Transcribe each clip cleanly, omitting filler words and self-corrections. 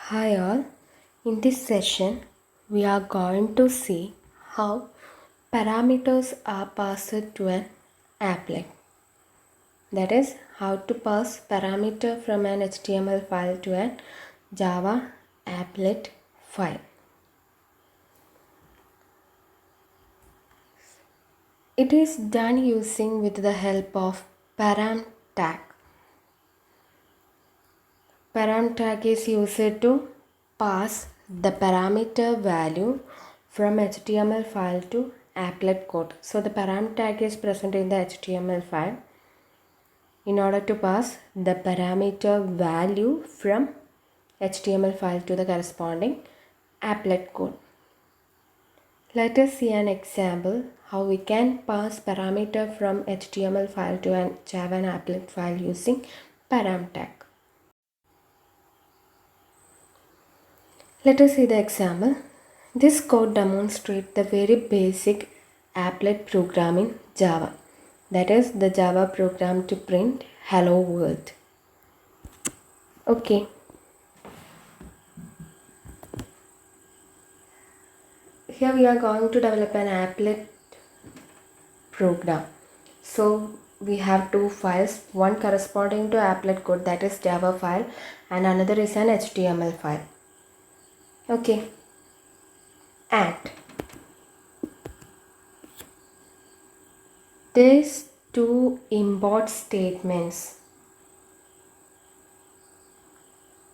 Hi all. In this session, we are going to see how parameters are passed to an applet. That is, how to pass parameter from an HTML file to an Java applet file. It is done using with the help of param tag. Param tag is used to pass the parameter value from HTML file to applet code. So the param tag is present in the HTML file in order to pass the parameter value from HTML file to the corresponding applet code. Let us see an example how we can pass parameter from HTML file to an Java applet file using param tag. Let us see the example. This code demonstrates the very basic applet program in Java. That is the Java program to print hello world. Okay. Here we are going to develop an applet program. So we have two files, one corresponding to applet code, that is Java file, and another is an HTML file. Okay. And these two import statements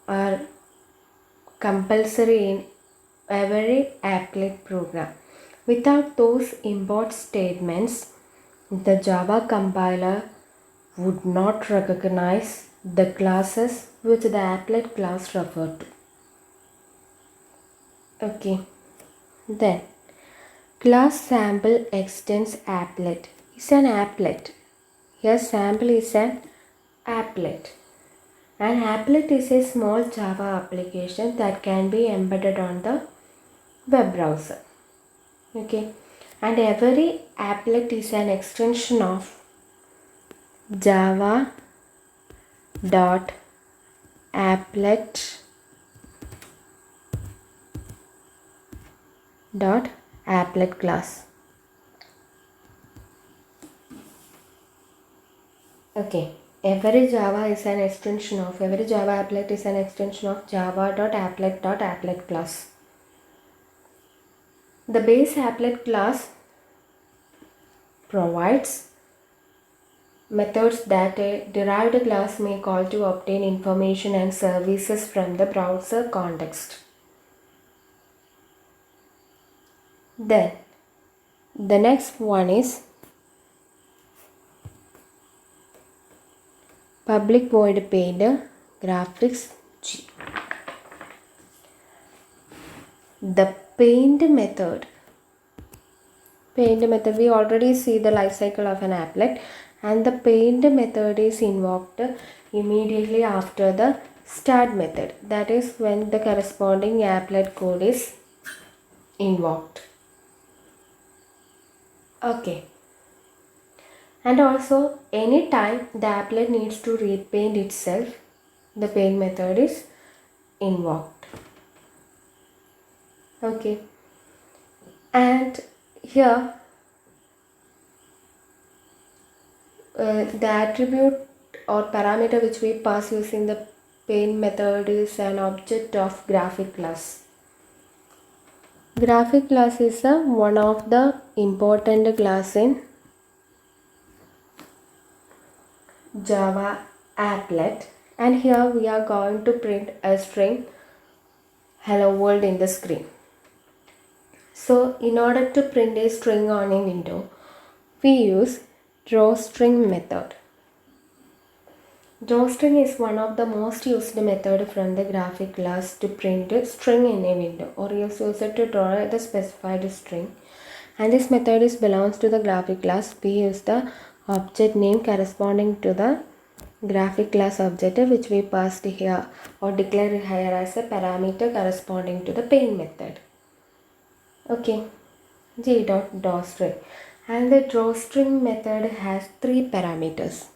are compulsory in every applet program. Without those import statements, the Java compiler would not recognize the classes which the applet class referred to. Okay. Then class sample extends applet is an applet. Here sample is an applet. An applet is a small Java application that can be embedded on the web browser. Okay. And every applet is an extension of Java dot applet dot applet class. Okay, every Java is an extension of, every Java applet is an extension of java.applet.applet class. The base applet class provides methods that a derived class may call to obtain information and services from the browser context. Then the next one is public void paint graphics G. The paint method we already see the life cycle of an applet, and the paint method is invoked immediately after the start method. That is when the corresponding applet code is invoked. Okay. And also anytime the applet needs to repaint itself, the paint method is invoked. Okay. And here the attribute or parameter which we pass using the paint method is an object of graphic class. Graphic class is one of the important class in Java applet, and here we are going to print a string hello world in the screen. So in order to print a string on a window, we use drawString method. DrawString is one of the most used method from the graphic class to print a string in a window, or else use it to draw the specified string. And this method belongs to the graphic class. We use the object name corresponding to the graphic class object which we passed here or declared here as a parameter corresponding to the paint method. Okay, g.drawString, and the drawString method has three parameters.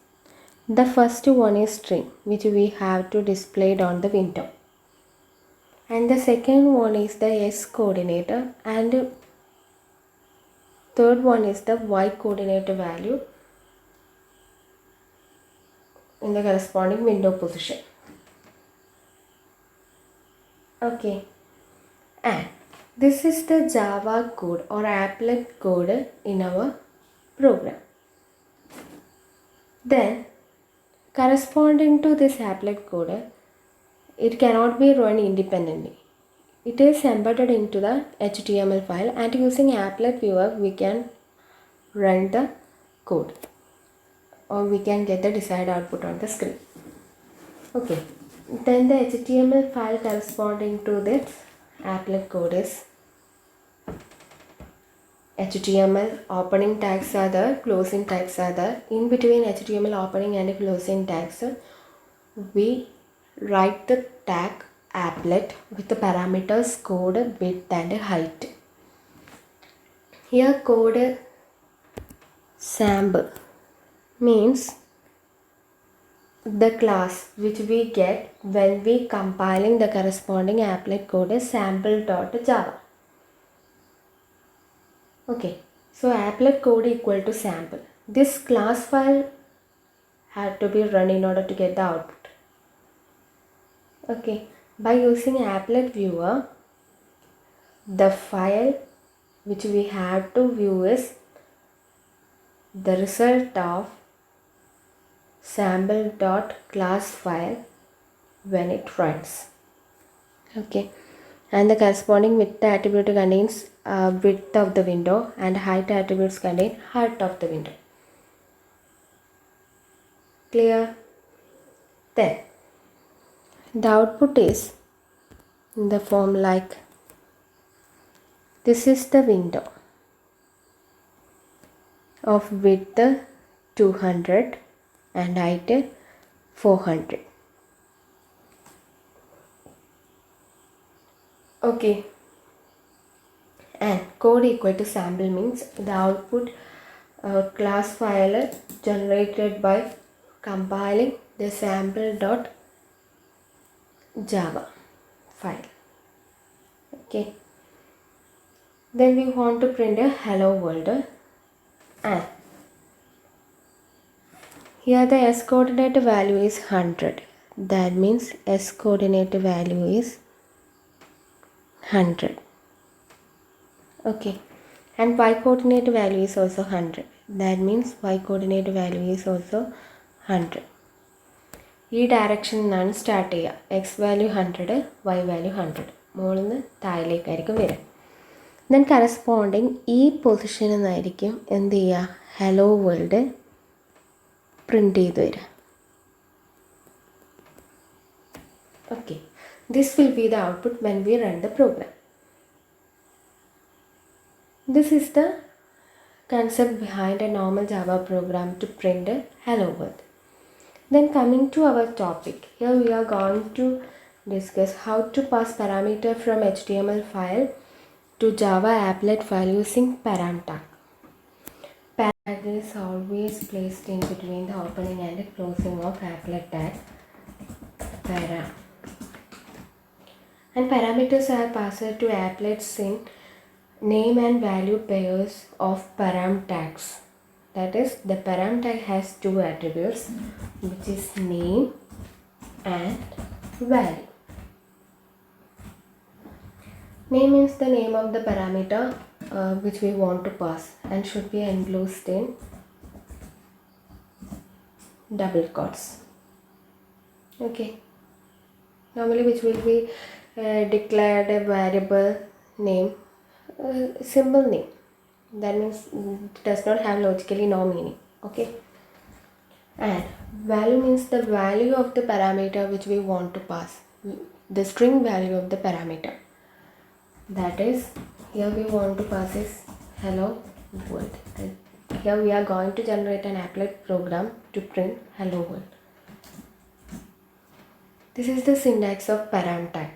The first one is string, which we have to display on the window. and the second one is the x coordinate, and third one is the y coordinate value in the corresponding window position. Okay, and this is the Java code or applet code in our program. Then corresponding to this applet code, it cannot be run independently. It is embedded into the HTML file, and using applet viewer we can run the code, or we can get the desired output on the screen. Okay, then the HTML file corresponding to this applet code is HTML. Opening tags are there, closing tags are there. In between HTML opening and closing tags, we write the tag applet with the parameters code, width and height. Here code sample means the class which we get when we compiling the corresponding applet code is sample.java. Okay, so applet code equal to sample. This class file had to be run in order to get the output. Okay, by using applet viewer, the file which we have to view is the result of sample.class file when it runs. Okay, and the corresponding width attribute contains width of the window, and height attributes contain height of the window. Clear? Then the output is in the form like this is the window of width 200 and height 400. Okay, and code equal to sample means the output class file generated by compiling the sample.java file. Okay, then we want to print a hello world, and here the s coordinate value is 100. That means s coordinate value is 100. Okay, and y coordinate value is also 100. That means y coordinate value is also 100. ഈ ഡയറക്ഷനിൽ നിന്നാണ് start ചെയ്യുക. X value 100, Y value 100. മുകളിൽ നിന്ന് താഴേക്കായിരിക്കും വരിക. Then corresponding ഈ പൊസിഷനിൽ നിന്നായിരിക്കും എന്ത് ചെയ്യുക, ഹലോ വേൾഡ് പ്രിൻ്റ് ചെയ്ത് വരിക. Okay, this will be the output when we run the program. This is the concept behind a normal Java program to print a hello world. Then coming to our topic, here we are going to discuss how to pass parameter from HTML file to Java applet file using param tag. Param tag is always placed in between the opening and the closing of applet tag param. And parameters are passed to applets in name and value pairs of param tags. That is, the param tag has two attributes, which is name and value. Name is the name of the parameter which we want to pass, and should be enclosed in double quotes. Okay, normally which will be declared a variable name, symbol name. That means it does not have logically no meaning. Okay, and value means the value of the parameter which we want to pass, the string value of the parameter. That is, here we want to pass is hello world, and here we are going to generate an applet program to print hello world. This is the syntax of param tag.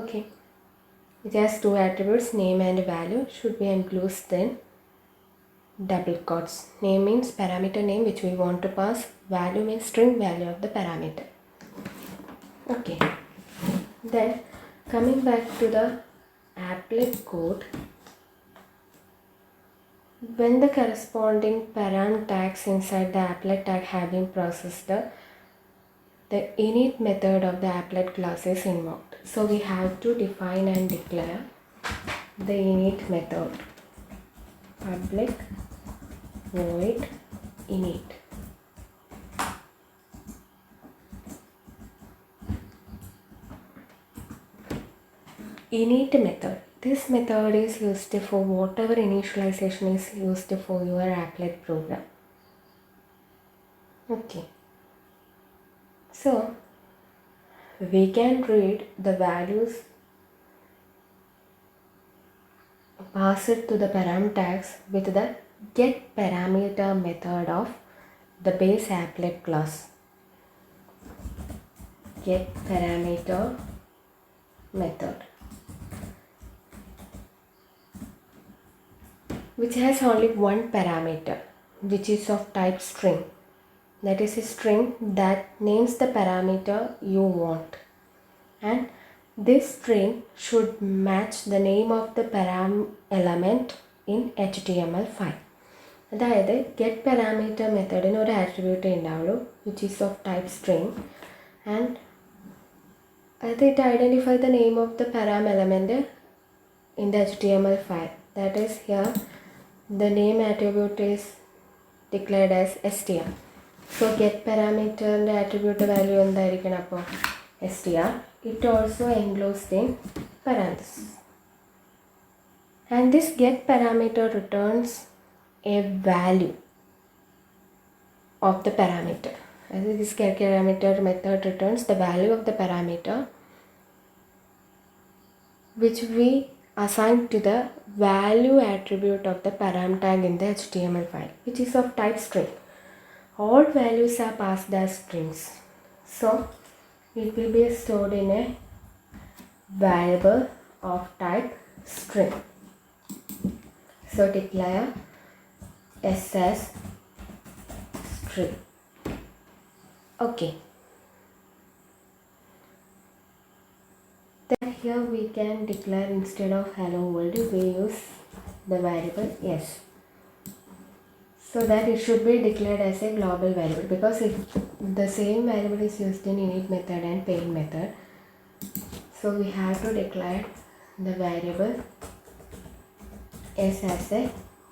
Okay, it has two attributes, name and value, should be enclosed in double quotes. Name means parameter name which we want to pass, value means string value of the parameter. Okay, then coming back to the applet code, when the corresponding param tags inside the applet tag have been processed, the init method of the applet class is invoked. So we have to define and declare the init method. Public void init. Init method. This method is used for whatever initialization is used for your applet program. Okay. So we can read the values passed to the param tags with the get parameter method of the base applet class. Get parameter method, which has only one parameter, which is of type string. That is a string that names the parameter you want, and this string should match the name of the param element in HTML5. അതായത് get parameter മെത്തേഡിന് ഒരു attribute ഉണ്ടാവുള്ളൂ which is of type string, and അത് it identify the name of the param element in the HTML file. That is, here the name attribute is declared as str. So get parameter and attribute value എന്തായിരിക്കണം അപ്പോൾ str. It also enclosed in parentheses. And this get parameter returns a value of the parameter. As this get parameter method returns the value of the parameter which we assign to the value attribute of the param tag in the HTML file, which is of type string. All values are passed as strings, so it will be stored in a variable of type string. So declare s as string. Okay. Then here we can declare, instead of hello world, we use the variable s. So that it should be declared as a global variable, because if the same variable is used in init method and paint method, so we have to declare the variable s as a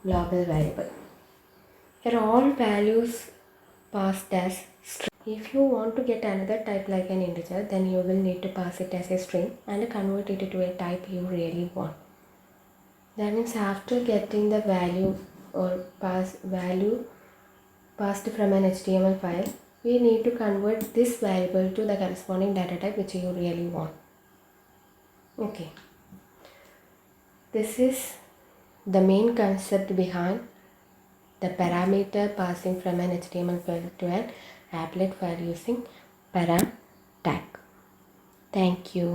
global variable. Here all values passed as string. If you want to get another type like an integer, then you will need to pass it as a string and convert it to a type you really want. That means after getting the value or value passed from an HTML file, we need to convert this variable to the corresponding data type which you really want. Okay. This is the main concept behind the parameter passing from an HTML file to an applet file using param tag. Thank you.